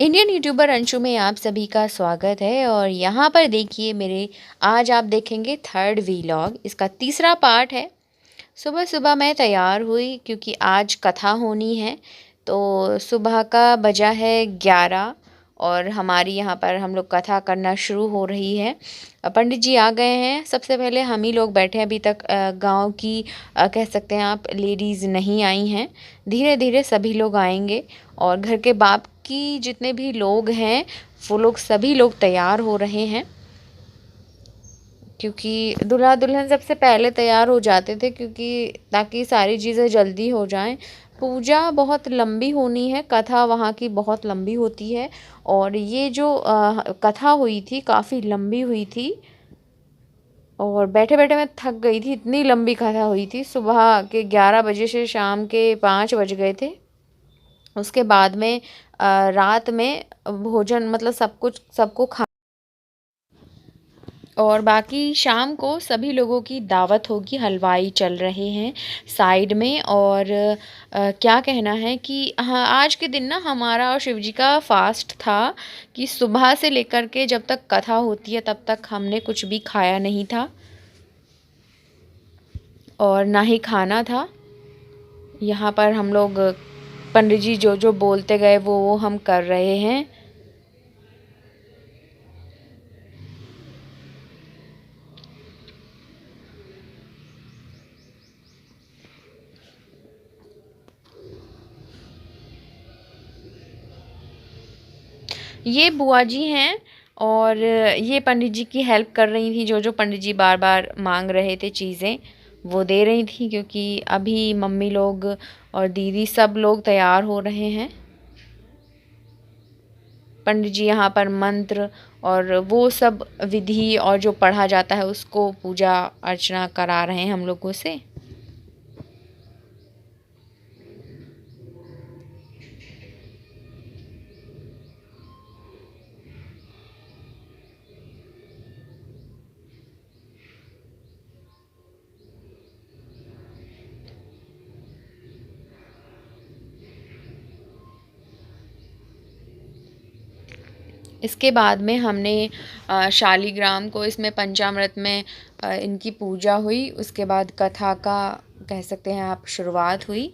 Indian YouTuber Anshu में आप सभी का स्वागत है। और यहाँ पर देखिए मेरे आज आप देखेंगे थर्ड वीलॉग, इसका तीसरा पार्ट है। सुबह सुबह मैं तैयार हुई क्योंकि आज कथा होनी है। तो सुबह का बजा है 11 और हमारी यहाँ पर हम लोग कथा करना शुरू हो रही है। पंडित जी आ गए हैं। सबसे पहले हम ही लोग बैठे हैं, अभी तक गांव की कह सकते हैं आप लेडीज़ नहीं आई हैं। धीरे धीरे सभी लोग आएंगे और घर के बाप की जितने भी लोग हैं वो लोग सभी लोग तैयार हो रहे हैं, क्योंकि दूल्हा दुल्हन सबसे पहले तैयार हो जाते थे क्योंकि ताकि सारी चीज़ें जल्दी हो जाएं। पूजा बहुत लंबी होनी है, कथा वहाँ की बहुत लंबी होती है। और ये जो कथा हुई थी काफ़ी लंबी हुई थी और बैठे बैठे मैं थक गई थी, इतनी लंबी कथा हुई थी। सुबह के 11 बजे से शाम के 5 बज गए थे। उसके बाद में रात में भोजन मतलब सब कुछ सबको खा और बाकी शाम को सभी लोगों की दावत होगी। हलवाई चल रहे हैं साइड में। और क्या कहना है कि हाँ, आज के दिन ना हमारा और शिव जी का फास्ट था कि सुबह से लेकर के जब तक कथा होती है तब तक हमने कुछ भी खाया नहीं था और ना ही खाना था। यहाँ पर हम लोग पंडित जी जो जो बोलते गए वो हम कर रहे हैं। ये बुआ जी हैं और ये पंडित जी की हेल्प कर रही थी। जो जो पंडित जी बार बार मांग रहे थे चीज़ें वो दे रही थी, क्योंकि अभी मम्मी लोग और दीदी सब लोग तैयार हो रहे हैं। पंडित जी यहाँ पर मंत्र और वो सब विधि और जो पढ़ा जाता है उसको पूजा अर्चना करा रहे हैं हम लोगों से। इसके बाद में हमने शालीग्राम को इसमें पंचामृत में इनकी पूजा हुई। उसके बाद कथा का कह सकते हैं आप शुरुआत हुई।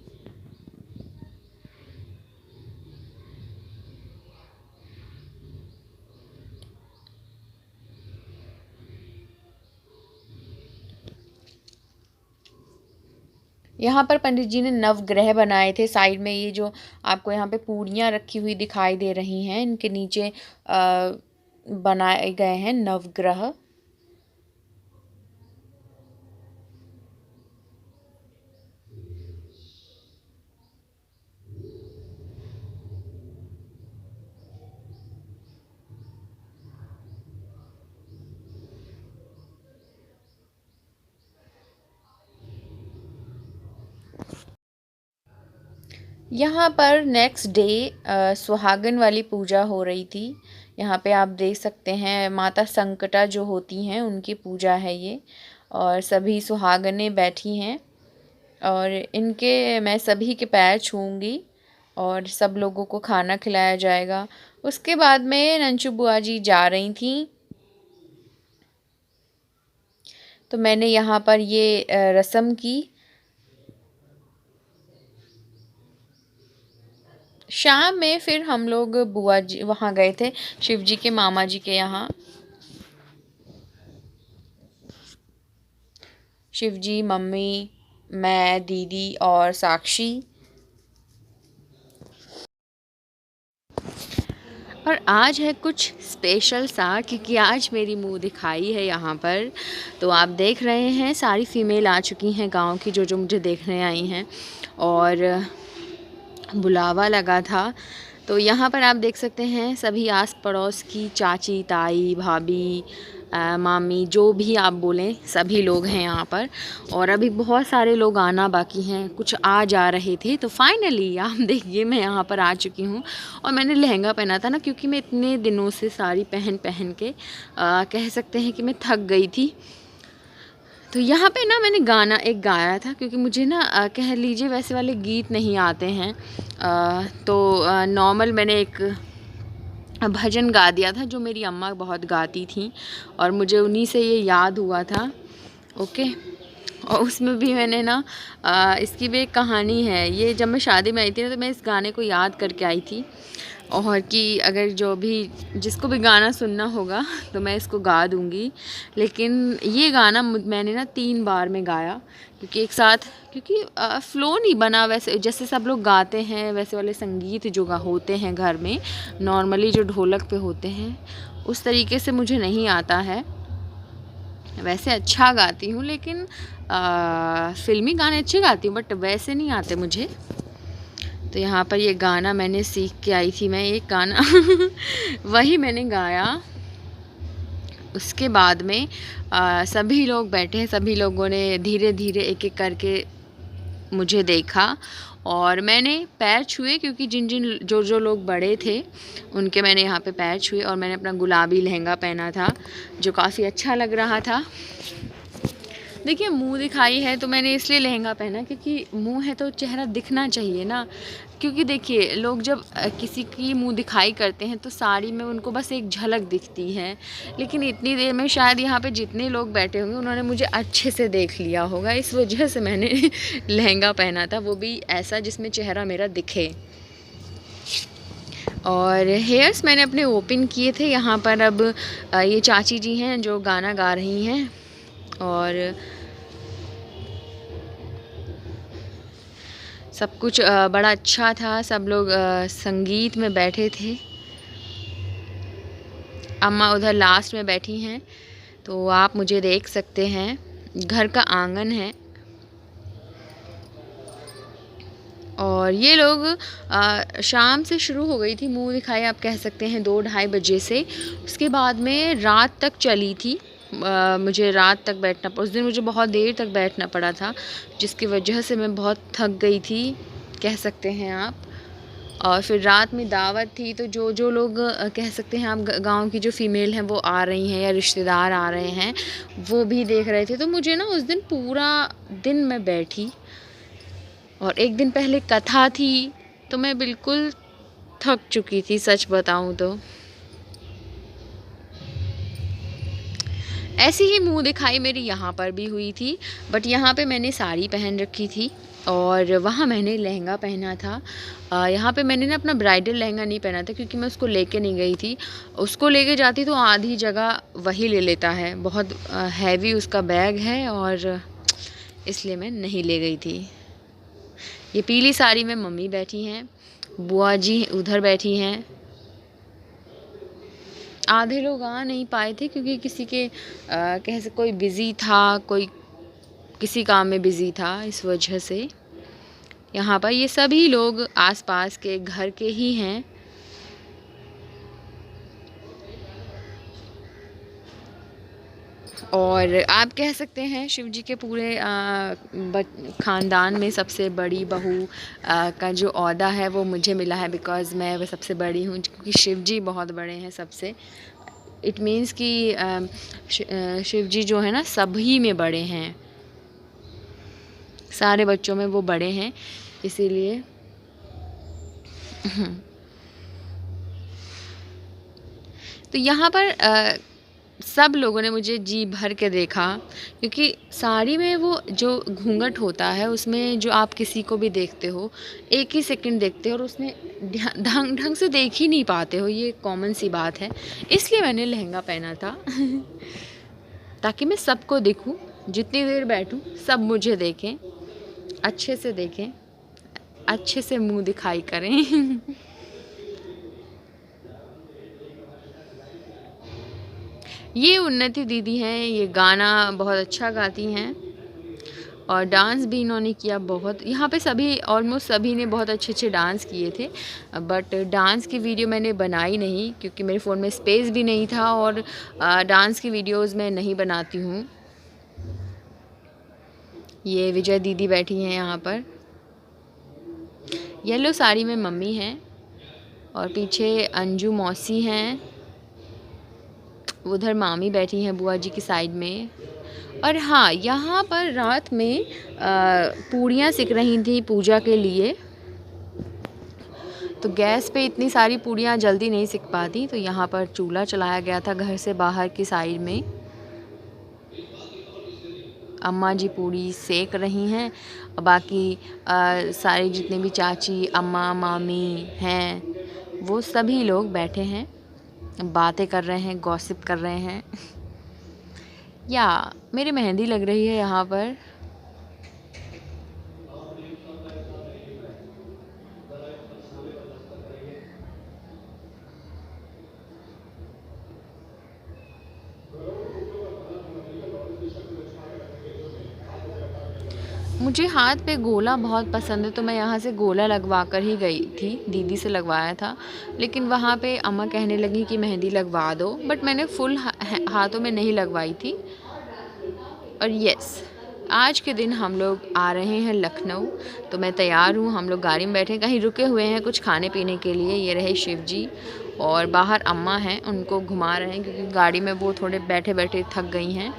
यहाँ पर पंडित जी ने नवग्रह बनाए थे। साइड में ये जो आपको यहाँ पे पूड़ियाँ रखी हुई दिखाई दे रही हैं, इनके नीचे बनाए गए हैं नवग्रह। यहाँ पर नेक्स्ट डे सुहागन वाली पूजा हो रही थी। यहाँ पे आप देख सकते हैं माता संकटा जो होती हैं उनकी पूजा है ये। और सभी सुहागनें बैठी हैं और इनके मैं सभी के पैर छूँगी और सब लोगों को खाना खिलाया जाएगा। उसके बाद में नंचू बुआ जी जा रही थी, तो मैंने यहाँ पर ये रस्म की। शाम में फिर हम लोग बुआ जी वहाँ गए थे, शिव जी के मामा जी के यहाँ। शिव जी, मम्मी, मैं, दीदी और साक्षी। और आज है कुछ स्पेशल सा, क्योंकि आज मेरी मुंह दिखाई है यहाँ पर। तो आप देख रहे हैं सारी फीमेल आ चुकी हैं गांव की, जो जो मुझे देखने आई हैं। और बुलावा लगा था, तो यहाँ पर आप देख सकते हैं सभी आस पड़ोस की चाची, ताई, भाभी, मामी, जो भी आप बोलें सभी लोग हैं यहाँ पर। और अभी बहुत सारे लोग आना बाकी हैं, कुछ आ जा रहे थे। तो फाइनली आप देखिए मैं यहाँ पर आ चुकी हूँ। और मैंने लहंगा पहना था ना, क्योंकि मैं इतने दिनों से साड़ी पहन पहन के कह सकते हैं कि मैं थक गई थी। तो यहाँ पे ना मैंने गाना एक गाया था, क्योंकि मुझे ना कह लीजिए वैसे वाले गीत नहीं आते हैं। तो नॉर्मल मैंने एक भजन गा दिया था जो मेरी अम्मा बहुत गाती थी, और मुझे उन्हीं से ये याद हुआ था। ओके। और उसमें भी मैंने ना इसकी भी एक कहानी है। ये जब मैं शादी में आई थी ना, तो मैं इस गाने को याद करके आई थी, और कि अगर जो भी जिसको भी गाना सुनना होगा तो मैं इसको गा दूँगी। लेकिन ये गाना मैंने ना 3 बार में गाया, क्योंकि एक साथ, क्योंकि फ़्लो नहीं बना वैसे जैसे सब लोग गाते हैं, वैसे वाले संगीत जो होते हैं घर में नॉर्मली जो ढोलक पे होते हैं, उस तरीके से मुझे नहीं आता है। वैसे अच्छा गाती हूँ, लेकिन फ़िल्मी गाने अच्छे गाती हूँ, बट वैसे नहीं आते मुझे। तो यहाँ पर ये गाना मैंने सीख के आई थी, मैं एक गाना वही मैंने गाया। उसके बाद में सभी लोग बैठे हैं, सभी लोगों ने धीरे धीरे एक एक करके मुझे देखा, और मैंने पैर छुए, क्योंकि जिन जिन जो जो लोग बड़े थे उनके मैंने यहाँ पे पैर छुए, और मैंने अपना गुलाबी लहंगा पहना था जो काफ़ी अच्छा लग रहा था। देखिए, मुंह दिखाई है तो मैंने इसलिए लहंगा पहना, क्योंकि मुंह है तो चेहरा दिखना चाहिए ना। क्योंकि देखिए, लोग जब किसी की मुंह दिखाई करते हैं तो साड़ी में उनको बस एक झलक दिखती है, लेकिन इतनी देर में शायद यहाँ पे जितने लोग बैठे होंगे उन्होंने मुझे अच्छे से देख लिया होगा, इस वजह से मैंने लहंगा पहना था, वो भी ऐसा जिसमें चेहरा मेरा दिखे। और हेयर्स मैंने अपने ओपन किए थे। यहाँ पर अब ये चाची जी हैं जो गाना गा रही हैं, और सब कुछ बड़ा अच्छा था। सब लोग संगीत में बैठे थे। अम्मा उधर लास्ट में बैठी हैं, तो आप मुझे देख सकते हैं। घर का आंगन है, और ये लोग शाम से शुरू हो गई थी मुंह दिखाई, आप कह सकते हैं 2-2:30 बजे से। उसके बाद में रात तक चली थी। मुझे रात तक बैठना, उस दिन मुझे बहुत देर तक बैठना पड़ा था, जिसकी वजह से मैं बहुत थक गई थी, कह सकते हैं आप। और फिर रात में दावत थी, तो जो जो लोग कह सकते हैं आप गांव की जो फ़ीमेल हैं वो आ रही हैं, या रिश्तेदार आ रहे हैं, वो भी देख रहे थे। तो मुझे ना उस दिन पूरा दिन मैं बैठी, और एक दिन पहले कथा थी, तो मैं बिल्कुल थक चुकी थी, सच बताऊं तो। ऐसी ही मुंह दिखाई मेरी यहाँ पर भी हुई थी, बट यहाँ पे मैंने साड़ी पहन रखी थी, और वहाँ मैंने लहंगा पहना था। यहाँ पे मैंने ना अपना ब्राइडल लहंगा नहीं पहना था, क्योंकि मैं उसको लेके नहीं गई थी। उसको लेके जाती तो आधी जगह वही ले लेता है, बहुत हैवी उसका बैग है, और इसलिए मैं नहीं ले गई थी। ये पीली साड़ी में मम्मी बैठी हैं, बुआ जी उधर बैठी हैं। आधे लोग आ नहीं पाए थे, क्योंकि किसी के कोई बिज़ी था, कोई किसी काम में बिज़ी था, इस वजह से। यहाँ पर ये सभी लोग आसपास के घर के ही हैं। और आप कह सकते हैं शिव जी के पूरे ख़ानदान में सबसे बड़ी बहू का जो ओहदा है वो मुझे मिला है, बिकॉज़ मैं वो सबसे बड़ी हूँ, क्योंकि शिव जी बहुत बड़े हैं सबसे। इट मीन्स कि शिव जी जो है ना सभी में बड़े हैं, सारे बच्चों में वो बड़े हैं, इसीलिए। तो यहाँ पर सब लोगों ने मुझे जी भर के देखा, क्योंकि साड़ी में वो जो घूंघट होता है उसमें जो आप किसी को भी देखते हो, एक ही सेकंड देखते हो, और उसमें ढंग से देख ही नहीं पाते हो, ये कॉमन सी बात है। इसलिए मैंने लहंगा पहना था ताकि मैं सबको दिखूं, जितनी देर बैठूं सब मुझे देखें, अच्छे से देखें, अच्छे से मुंह दिखाई करें। ये उन्नति दीदी हैं, ये गाना बहुत अच्छा गाती हैं, और डांस भी इन्होंने किया बहुत। यहाँ पे सभी, ऑलमोस्ट सभी ने बहुत अच्छे अच्छे डांस किए थे, बट डांस की वीडियो मैंने बनाई नहीं, क्योंकि मेरे फ़ोन में स्पेस भी नहीं था, और डांस की वीडियोस मैं नहीं बनाती हूँ। ये विजय दीदी बैठी हैं यहाँ पर, येलो साड़ी में मम्मी हैं, और पीछे अंजू मौसी हैं, उधर मामी बैठी हैं बुआ जी की साइड में। और हाँ, यहाँ पर रात में पूड़ियाँ सिक रही थी पूजा के लिए, तो गैस पे इतनी सारी पूड़ियाँ जल्दी नहीं सिक पाती, तो यहाँ पर चूल्हा चलाया गया था घर से बाहर की साइड में। अम्मा जी पूड़ी सेक रही हैं और बाकी सारे जितने भी चाची, अम्मा, मामी हैं, वो सभी लोग बैठे हैं, बातें कर रहे हैं, गॉसिप कर रहे हैं। या मेरी मेहंदी लग रही है यहाँ पर। मुझे हाथ पे गोला बहुत पसंद है, तो मैं यहाँ से गोला लगवा कर ही गई थी, दीदी से लगवाया था। लेकिन वहाँ पे अम्मा कहने लगी कि मेहंदी लगवा दो, बट मैंने फुल हाथों में नहीं लगवाई थी। और यस, आज के दिन हम लोग आ रहे हैं लखनऊ, तो मैं तैयार हूँ। हम लोग गाड़ी में बैठे कहीं रुके हुए हैं कुछ खाने पीने के लिए। ये रहे शिव जी और बाहर अम्मा हैं, उनको घुमा रहे हैं क्योंकि गाड़ी में वो थोड़े बैठे बैठे थक गई हैं।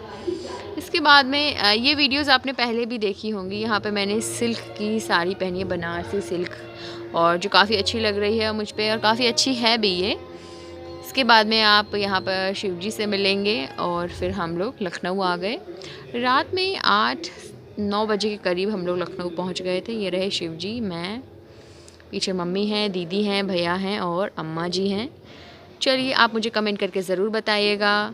इसके बाद में ये वीडियोस आपने पहले भी देखी होंगी। यहाँ पे मैंने सिल्क की साड़ी पहनी है, बनारसी सिल्क, और जो काफ़ी अच्छी लग रही है मुझ पे और काफ़ी अच्छी है भी ये। इसके बाद में आप यहाँ पर शिव जी से मिलेंगे और फिर हम लोग लखनऊ आ गए। रात में 8-9 बजे के करीब हम लोग लखनऊ पहुँच गए थे। ये रहे शिव जी, मैं, पीछे मम्मी हैं, दीदी हैं, भैया हैं और अम्मा जी हैं। चलिए, आप मुझे कमेंट करके ज़रूर बताइएगा।